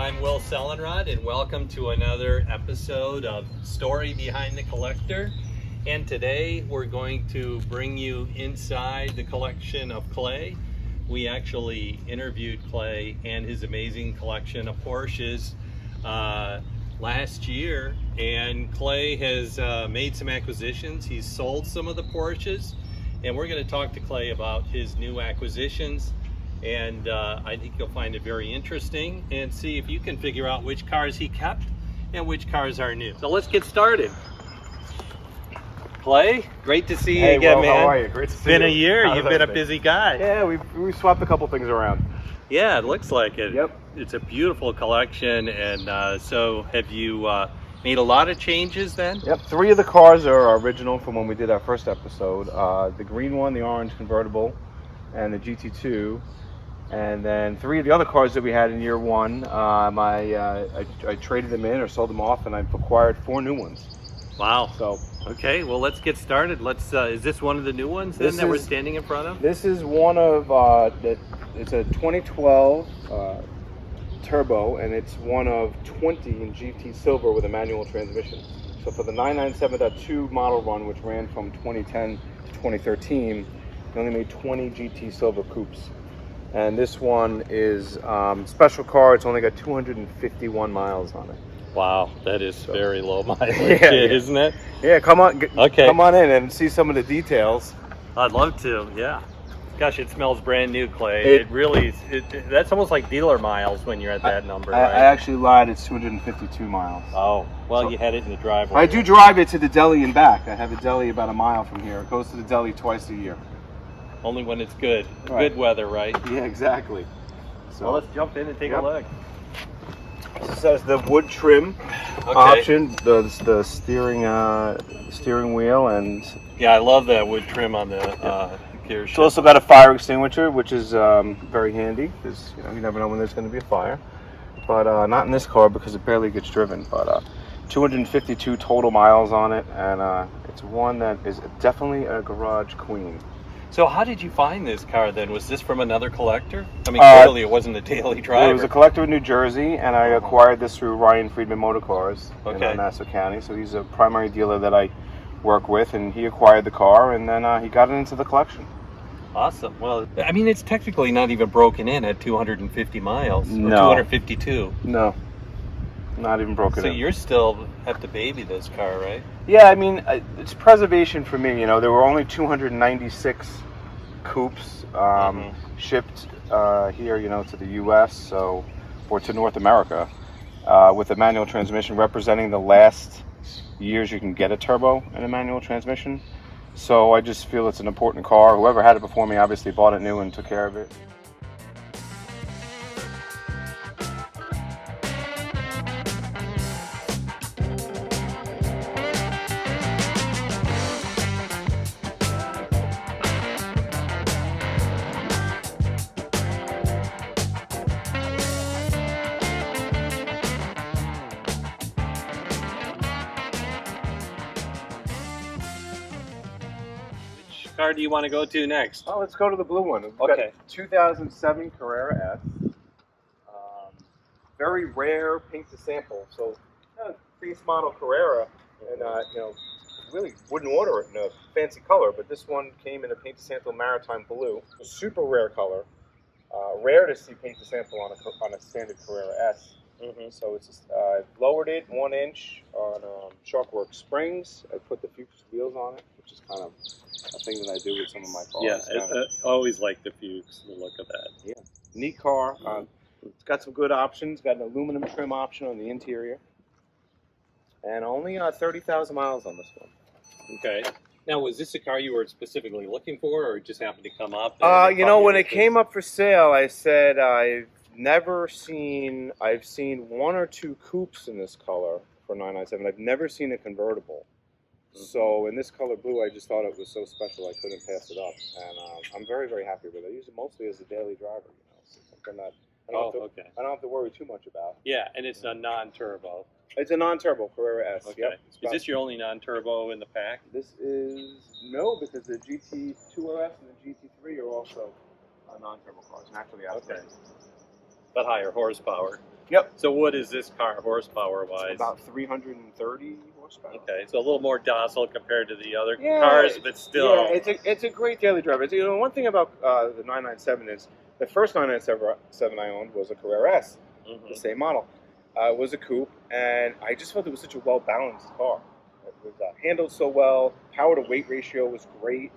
I'm Will Sellenrod, and welcome to another episode of Story Behind the Collector. And today we're going to bring you inside the collection of Clay. We actually interviewed Clay and his amazing collection of Porsches last year, and Clay has made some acquisitions. He's sold some of the Porsches, and we're going to talk to Clay about his new acquisitions. And I think you'll find it very interesting and see if you can figure out which cars he kept and which cars are new. So let's get started. Clay, great to see you again, Will, man. How are you? Great to see you. Been a year. You've been a busy guy. Yeah, we swapped a couple things around. Yeah, it looks like it. Yep. It's a beautiful collection. And so have you made a lot of changes then? Yep, 3 of the cars are original from when we did our first episode. The green one, the orange convertible, and the GT2. And then 3 of the other cars that we had in year 1, I traded them in or sold them off, and I've acquired 4 new ones. Wow. So okay, well, let's get started. Is this one of the new ones then that we're standing in front of? This is one of it's a 2012 turbo, and it's one of 20 in GT silver with a manual transmission. So for the 997.2 model run, which ran from 2010 to 2013, they only made 20 GT silver coupes. And this one is special car. It's only got 251 miles on it. Wow, that is very low mileage, yeah. Isn't it? Yeah, come on, okay. Come on in and see some of the details. I'd love to, yeah. Gosh, it smells brand new, Clay. It really, that's almost like dealer miles when you're at that number, right? I actually lied. It's 252 miles. Oh, well, so, you had it in the driveway. I do drive it to the deli and back. I have a deli about a mile from here. It goes to the deli twice a year. Only when it's good. Right. Good weather, right? Yeah, exactly. So well, let's jump in and take a look. This has the wood trim option, the steering wheel, and yeah, I love that wood trim on the gear shift. It's also got a fire extinguisher, which is very handy because you never know when there's going to be a fire. But not in this car because it barely gets driven. But 252 total miles on it, and it's one that is definitely a garage queen. So how did you find this car then? Was this from another collector? I mean, clearly it wasn't a daily driver. It was a collector in New Jersey, and I acquired this through Ryan Friedman Motor Cars in Nassau County. So he's a primary dealer that I work with, and he acquired the car, and then he got it into the collection. Awesome. Well, I mean, it's technically not even broken in at 250 miles. No. Or 252. No. Not even broken in. So you still have to baby this car, right? Yeah, I mean, it's preservation for me. There were only 296 coupes shipped here, to the U.S. or to North America with a manual transmission, representing the last years you can get a turbo and a manual transmission. So I just feel it's an important car. Whoever had it before me obviously bought it new and took care of it. Car do you want to go to next? Oh, let's go to the blue one. We've okay. got 2007 Carrera S. Very rare paint to sample. So, base model Carrera, and really wouldn't order it in a fancy color, but this one came in a paint to sample maritime blue. A super rare color. Rare to see paint to sample on a standard Carrera S. So it's lowered it 1 inch on Sharkworks springs. I put the Fuchs wheels on it, which is kind of a thing that I do with some of my cars. Yeah, I always like the Fuchs, the look of that. Yeah, neat car. It's got some good options. Got an aluminum trim option on the interior, and only 30,000 miles on this one. Okay. Now, was this a car you were specifically looking for, or it just happened to come up? When it came up for sale, I said I've seen 1 or 2 coupes in this color for 997. I've never seen a convertible. So in this color blue, I just thought it was so special I couldn't pass it up, and I'm very, very happy with it. I use it mostly as a daily driver, so something that I don't have to worry too much about. Yeah, and it's a non-turbo. It's a non-turbo Carrera S. Okay. Yep. Is this your only non-turbo in the pack? This is no, because the GT2 RS and the GT3 are also non-turbo cars, naturally aspirated. Okay. But higher horsepower. Yep. So what is this car horsepower-wise? It's about 330 horsepower. Okay, so a little more docile compared to the other Yeah, cars, but still. Yeah, it's a great daily driver. You know, one thing about the 997 is the first 997 I owned was a Carrera S, the same model. It was a coupe, and I just felt it was such a well-balanced car. It was handled so well. Power-to-weight ratio was great.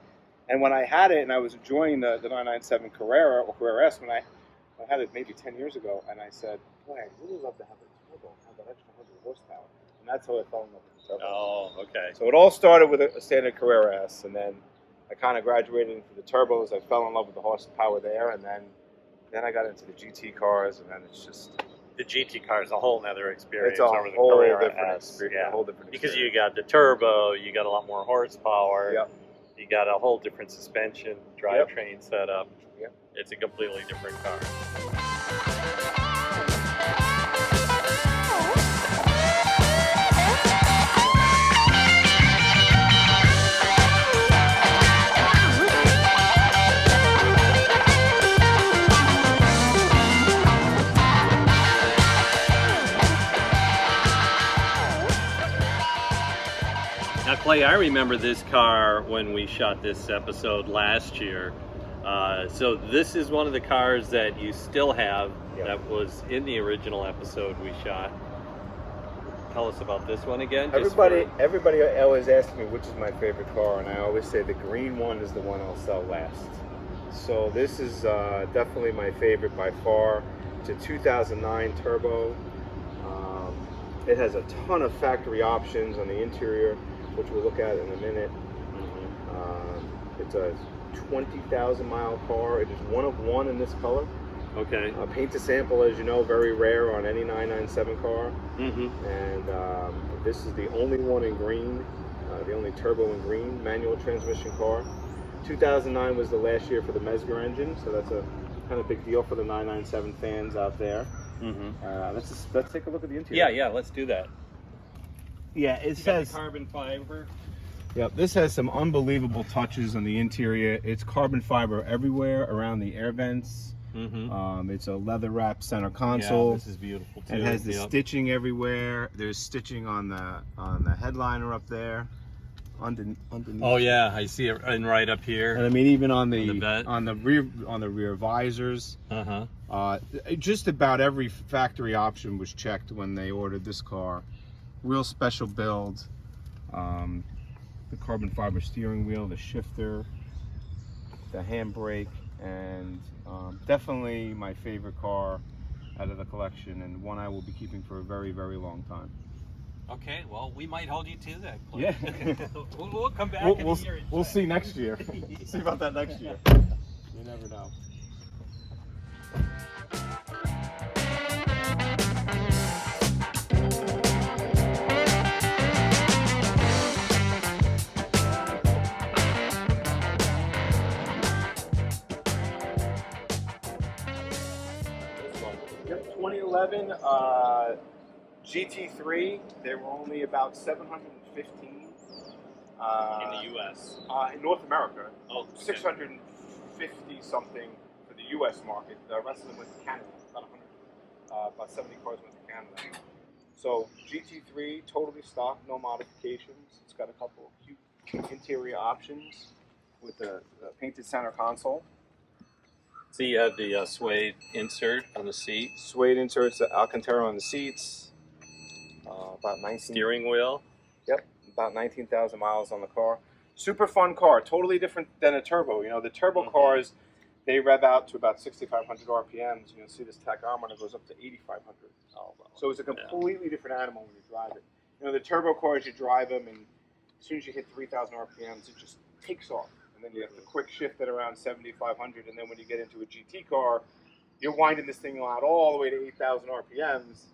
And when I had it, and I was enjoying the 997 Carrera or Carrera S, when I had it maybe 10 years ago, and I said, boy, I'd really love to have a turbo, have that extra 100 horsepower. And that's how I fell in love with the turbo. Oh, okay. So it all started with a standard Carrera S, and then I kind of graduated into the turbos. I fell in love with the horsepower there, and then I got into the GT cars, and then it's just... The GT car is a whole nother experience It's a over the whole Carrera different S. experience. Yeah. A whole different Because experience. you got the turbo, you got a lot more horsepower. Yep. You got a whole different suspension, drivetrain setup. Yep. It's a completely different car. Now, Clay, I remember this car when we shot this episode last year. So this is one of the cars that you still have that was in the original episode we shot. Tell us about this one again. Everybody always asks me which is my favorite car, and I always say the green one is the one I'll sell last. So this is definitely my favorite by far. It's a 2009 turbo. It has a ton of factory options on the interior, which we'll look at in a minute. It's a 20,000 mile car. It is one of one in this color. Okay. Paint to sample, as you know, very rare on any 997 car. And this is the only one in green, the only turbo in green, manual transmission car. 2009 was the last year for the Mesger engine, so that's a kind of big deal for the 997 fans out there. Let's take a look at the interior. Yeah, let's do that. Yeah, it says carbon fiber. Yep, this has some unbelievable touches on the interior. It's carbon fiber everywhere around the air vents. It's a leather wrapped center console. Yeah, this is beautiful too. It has the stitching everywhere. There's stitching on the headliner up there, underneath. Oh yeah, I see it, and right up here. And I mean, even on the rear visors. Just about every factory option was checked when they ordered this car. Real special build. The carbon fiber steering wheel, the shifter, the handbrake, and definitely my favorite car out of the collection, and one I will be keeping for a very, very long time. Okay, well, we might hold you to that. Yeah. we'll come back in a year. We'll see next year. See about that next year. You never know. Yep, 2011 GT3. They were only about 715 in the U.S. In North America. Oh, okay. 650 something for the U.S. market. The rest of them went to Canada. About 70 cars went to Canada. So GT3, totally stock, no modifications. It's got a couple of cute interior options with the painted center console. So you have the suede insert on the seat. Suede inserts, Alcantara on the seats. About 19. Steering wheel. Yep, about 19,000 miles on the car. Super fun car, totally different than a turbo. You know, the turbo cars, they rev out to about 6,500 RPMs. You know, see this tachometer goes up to 8,500. Oh, well. So it's a completely different animal when you drive it. You know, the turbo cars, you drive them, and as soon as you hit 3,000 RPMs, it just takes off. And then you have to quick shift at around 7,500. And then when you get into a GT car, you're winding this thing out all the way to 8,000 RPMs.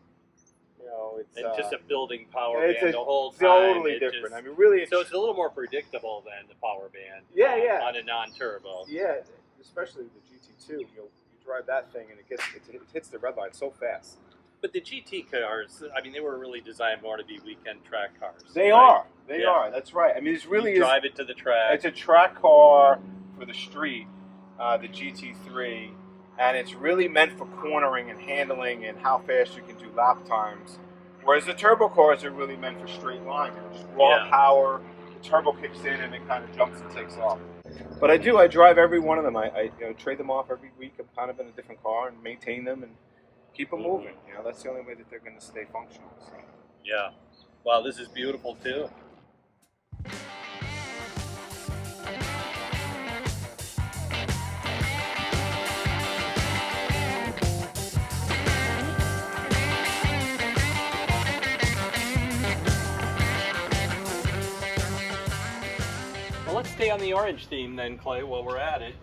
You know, it's just a building power it's band the whole time. Totally different. I mean, really. So it's a little more predictable than the power band. Yeah. On a non-turbo. Yeah, especially the GT2. You know, you drive that thing and it hits the red line so fast. But the GT cars, I mean, they were really designed more to be weekend track cars. They right? are. They are. That's right. I mean, it's really you drive it to the track. It's a track car for the street, the GT3, and it's really meant for cornering and handling and how fast you can do lap times. Whereas the turbo cars are really meant for straight line, just raw power. The turbo kicks in and it kind of jumps and takes off. But I drive every one of them. I trade them off every week. I'm kind of in a different car and maintain them and keep them moving. That's the only way that they're going to stay functional. So. Yeah. Wow, this is beautiful too. Well, let's stay on the orange theme then, Clay, while we're at it.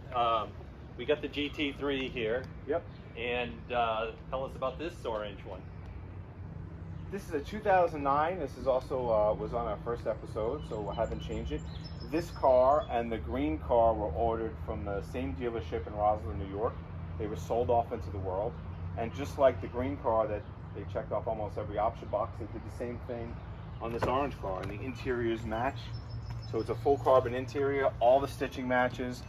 We got the GT3 here. Yep. And tell us about this orange one. This is a 2009. This is also was on our first episode, so I haven't changed it. This car and the green car were ordered from the same dealership in Roslyn, New York. They were sold off into the world. And just like the green car that they checked off almost every option box, they did the same thing on this orange car. And the interiors match. So it's a full carbon interior, all the stitching matches.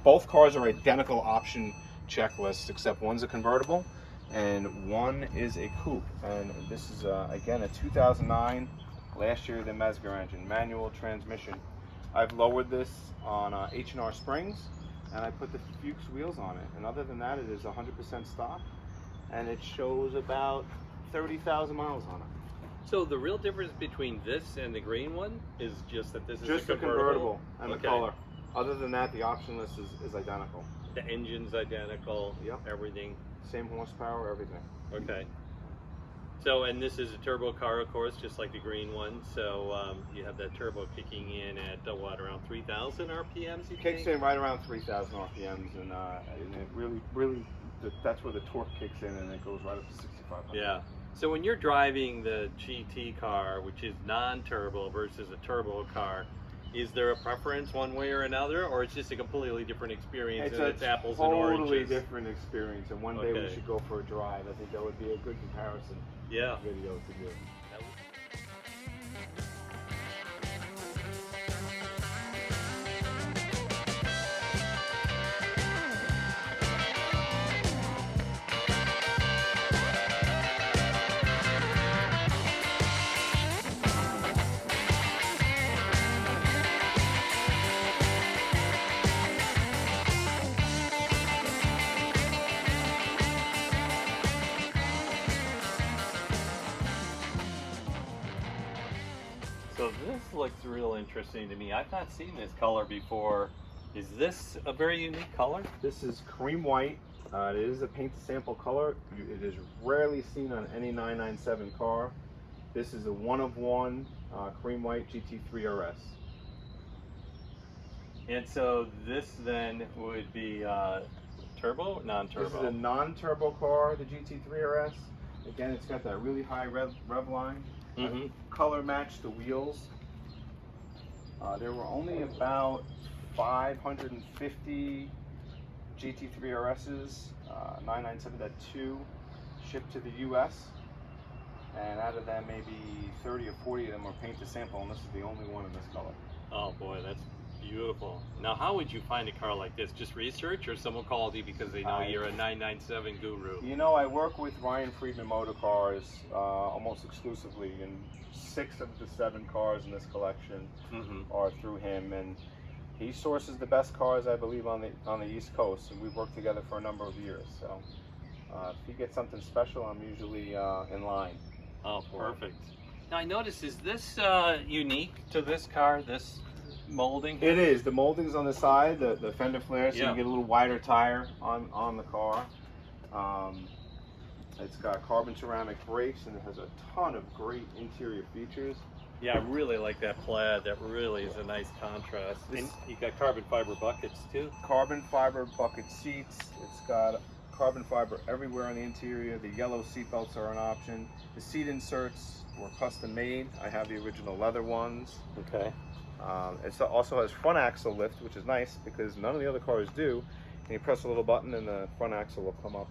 Both cars are identical option checklists, except one's a convertible and one is a coupe. And this is again a 2009, last year the Mesger engine, manual transmission. I've lowered this on H&R springs and I put the Fuchs wheels on it. And other than that, it is 100% stock and it shows about 30,000 miles on it. So the real difference between this and the green one is just that this is just a convertible and the color. Other than that, the option list is identical. The engine's identical. Yep. Everything. Same horsepower, everything. Okay. So, and this is a turbo car, of course, just like the green one. So you have that turbo kicking in at what, around 3,000 RPMs? It kicks in right around 3,000 RPMs, and it really, that's where the torque kicks in, and it goes right up to 6,500. Yeah. So when you're driving the GT car, which is non-turbo versus a turbo car, is there a preference one way or another, or it's just a completely different experience and it's apples and oranges? Totally different experience, and one day we should go for a drive. I think that would be a good comparison video to do. So this looks real interesting to me. I've not seen this color before. Is this a very unique color? This is cream white. It is a paint to sample color. It is rarely seen on any 997 car. This is a one-of-one cream white GT3 RS. And so this then would be turbo, non-turbo? This is a non-turbo car, the GT3 RS. Again, it's got that really high rev line. Color matched the wheels. There were only about 550 GT3 RS's, 997-2 shipped to the US, and out of them maybe 30 or 40 of them were paint to sample, and this is the only one in this color. Oh boy, that's beautiful. Now how would you find a car like this? Just research, or someone called you because they know you're a 997 guru? You know, I work with Ryan Friedman Motor Cars almost exclusively, and 6 of the 7 cars in this collection are through him, and he sources the best cars, I believe, on the East Coast, and we've worked together for a number of years. So if he gets something special, I'm usually in line. Oh, perfect. Now I noticed, is this unique to this car, this molding? It is. The molding's on the side, the fender flares, so you get a little wider tire on the car. It's got carbon ceramic brakes, and it has a ton of great interior features. Yeah, I really like that plaid. That really is a nice contrast. And you got carbon fiber buckets too? Carbon fiber bucket seats. It's got carbon fiber everywhere on the interior. The yellow seat belts are an option. The seat inserts were custom made. I have the original leather ones. Okay. It also has front axle lift, which is nice because none of the other cars do. And you press a little button and the front axle will come up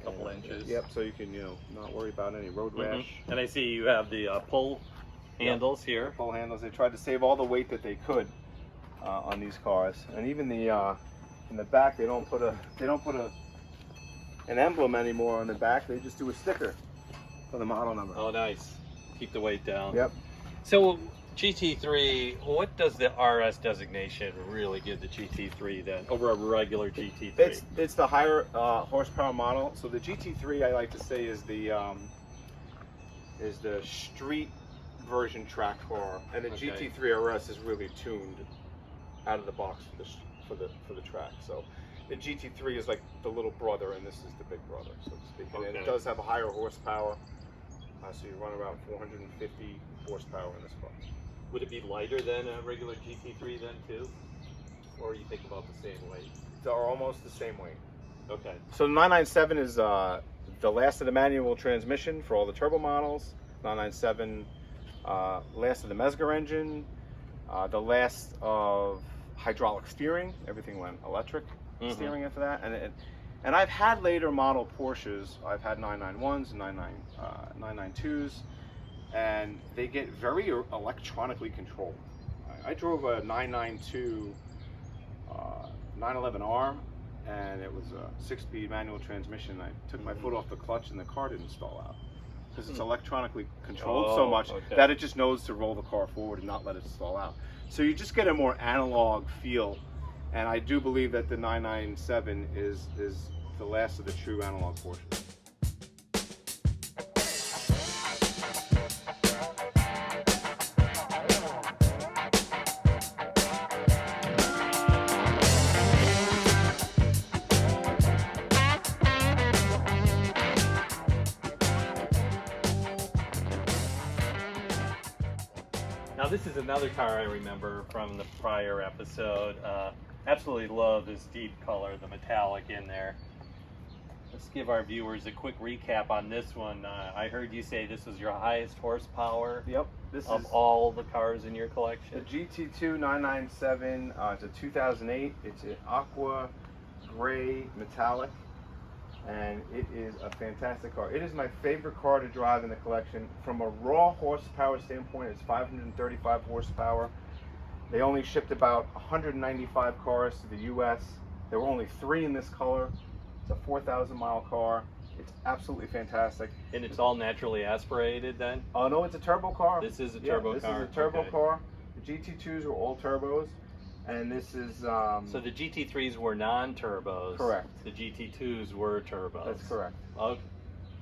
a couple inches. Yep, so you can not worry about any road rash. And I see you have the pull handles here. Pull handles. They tried to save all the weight that they could on these cars, and even the in the back they don't put a an emblem anymore on the back. They just do a sticker for the model number. Oh, nice. Keep the weight down. Yep. So GT3, what does the RS designation really give the GT3 then over a regular GT3? It's the higher horsepower model. So the GT3, I like to say, is the street version track car, and the GT3 RS is really tuned out of the box for the track. So the GT3 is like the little brother, and this is the big brother, so to speak. And it does have a higher horsepower. So you run around 450 horsepower in this car. Would it be lighter than a regular GT3 then too? Or you think about the same weight? They're almost the same weight. Okay. So the 997 is the last of the manual transmission for all the turbo models. 997 last of the Mesger engine, the last of hydraulic steering. Everything went electric steering after that. And I've had later model Porsches. I've had 991s and 992s, and they get very electronically controlled. I drove a 992 911R, and it was a 6-speed manual transmission. I took my foot off the clutch and the car didn't stall out because it's electronically controlled so much that it just knows to roll the car forward and not let it stall out. So you just get a more analog feel, and I do believe that the 997 is the last of the true analog Porsches. Now this is another car I remember from the prior episode. Absolutely love this deep color, the metallic in there. Let's give our viewers a quick recap on this one. I heard you say this was your highest horsepower. Yep. This of is all the cars in your collection. The GT2 997. It's a 2008. It's an aqua gray metallic, and it is a fantastic car. It is my favorite car to drive in the collection. From a raw horsepower standpoint, it's 535 horsepower. They only shipped about 195 cars to the US. There were only 3 in this color. It's a 4,000-mile car. It's absolutely fantastic. And it's all naturally aspirated then? Oh no, it's a turbo car. This is a turbo car. This is a turbo car. The GT2s were all turbos, and this is so the GT3s were non-turbos. Correct. The GT2s were turbos. That's correct. Okay.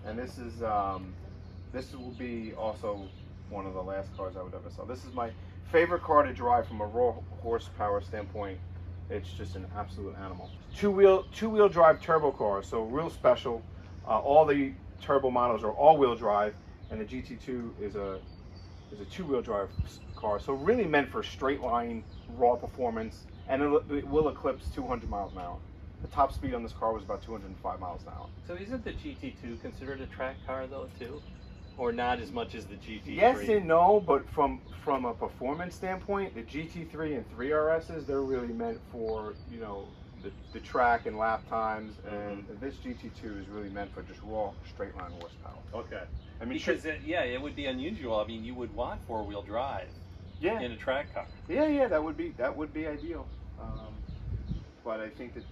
And this is this will be also one of the last cars I would ever sell. This is my favorite car to drive from a raw horsepower standpoint. It's just an absolute animal. Two-wheel drive turbo car, so real special. All the turbo models are all-wheel drive, and the GT2 is a two-wheel drive car, so really meant for straight line raw performance, and it will eclipse 200 miles an hour. The top speed on this car was about 205 miles an hour. So isn't the GT2 considered a track car though too? Or not as much as the GT3? Yes and no, but from a performance standpoint, the GT3 and 3RSs, they're really meant for, you know, the track and lap times, and this GT2 is really meant for just raw straight line horsepower. Okay. I mean, because it would be unusual. I mean, you would want four-wheel drive in a track car. Yeah, that would be ideal. But I think that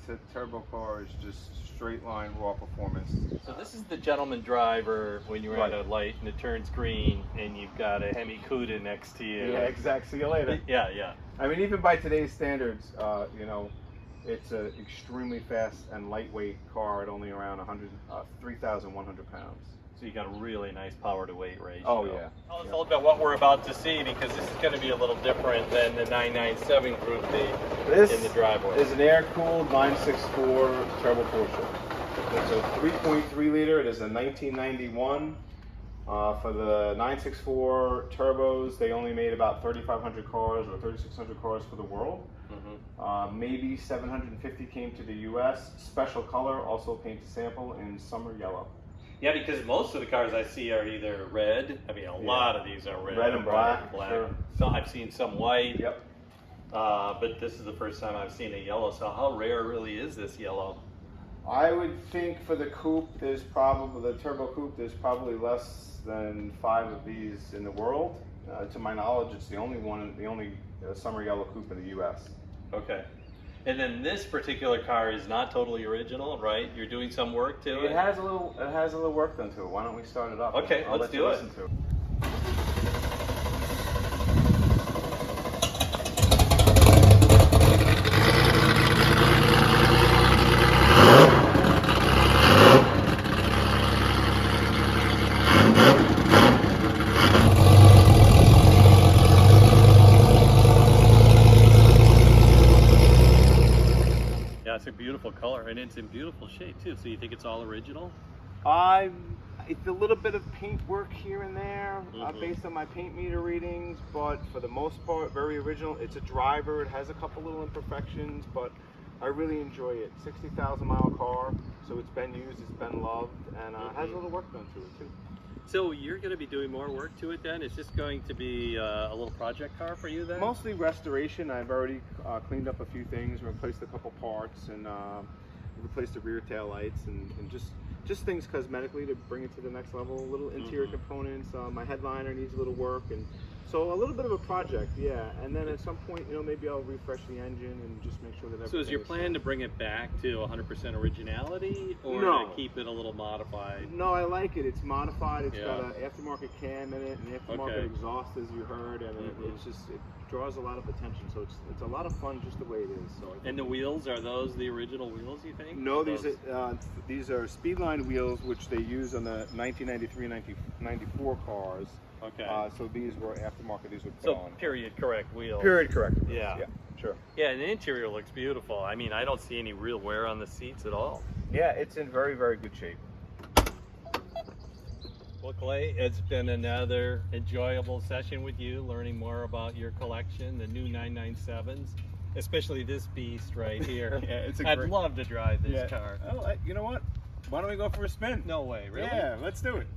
the turbo car is just straight line raw performance. So this is the gentleman driver when you're at a light and it turns green and you've got a Hemi Cuda next to you. Yeah, exactly. See you later. Yeah. I mean, even by today's standards, you know, it's an extremely fast and lightweight car at only around 3,100 pounds. So you got a really nice power to weight ratio. Oh yeah. Tell us a little bit what we're about to see, because this is going to be a little different than the 997 Group B in the driveway. This is an air-cooled 964 turbo Porsche. It's a 3.3 liter. It is a 1991. For the 964 turbos, they only made about 3,500 cars or 3,600 cars for the world. Maybe 750 came to the US. Special color, also paint to sample in summer yellow. Yeah, because most of the cars I see are either red. I mean, a lot of these are red. Red and black. Sure. So I've seen some white. Yep. But this is the first time I've seen a yellow. So how rare really is this yellow? I would think for the coupe, there's probably the turbo coupe. There's probably less than 5 of these in the world. To my knowledge, it's the only summer yellow coupe in the U.S. Okay. And then this particular car is not totally original, right? You're doing some work to it? It has a little work done to it. Why don't we start it up? Okay, I'll let's let you do it. listen to it. Yeah, it's a beautiful color and it's in beautiful shape too. So you think it's all original? It's a little bit of paint work here and there, Mhm. based on my paint meter readings, but for the most part, very original. It's a driver. It has a couple little imperfections, but I really enjoy it. 60,000 mile car, so it's been used, it's been loved, and has a little work done to it too. So you're going to be doing more work to it then? Is this going to be a little project car for you then? Mostly restoration. I've already cleaned up a few things, replaced a couple parts, and replaced the rear tail lights, and just things cosmetically to bring it to the next level. Little interior components. My headliner needs a little work, and so a little bit of a project, yeah. And then at some point, maybe I'll refresh the engine and just make sure that everything. So is your plan to bring it back to 100% originality, or No. to keep it a little modified? No, I like it. It's modified. It's Yeah. got an aftermarket cam in it, an aftermarket Okay. exhaust, as you heard, and it draws a lot of attention. So it's a lot of fun just the way it is. So I think And the wheels, are those the original wheels, you think? No, Or these those- these are Speedline wheels, which they use on the 1993 and 1994 cars. Okay. So these were aftermarket. These were put So on. period correct wheels. Period correct. Yeah. Yeah. Sure. Yeah, and the interior looks beautiful. I mean, I don't see any real wear on the seats at all. Yeah, it's in very, very good shape. Well, Clay, it's been another enjoyable session with you, learning more about your collection, the new 997's, especially this beast right here. Yeah, it's I'd love to drive this car. Oh, you know what? Why don't we go for a spin? No way, really? Yeah, let's do it.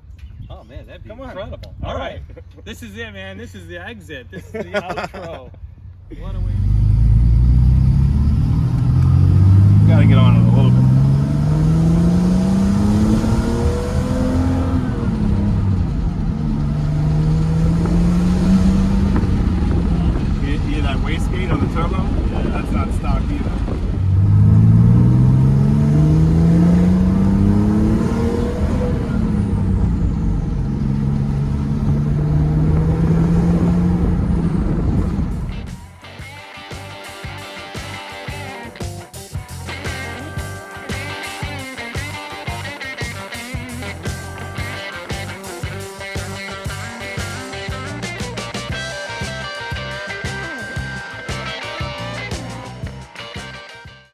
Oh man, that'd be Come on. incredible. All All right. right. This is it, man. This is the exit. This is the outro. What a way. Gotta get on it.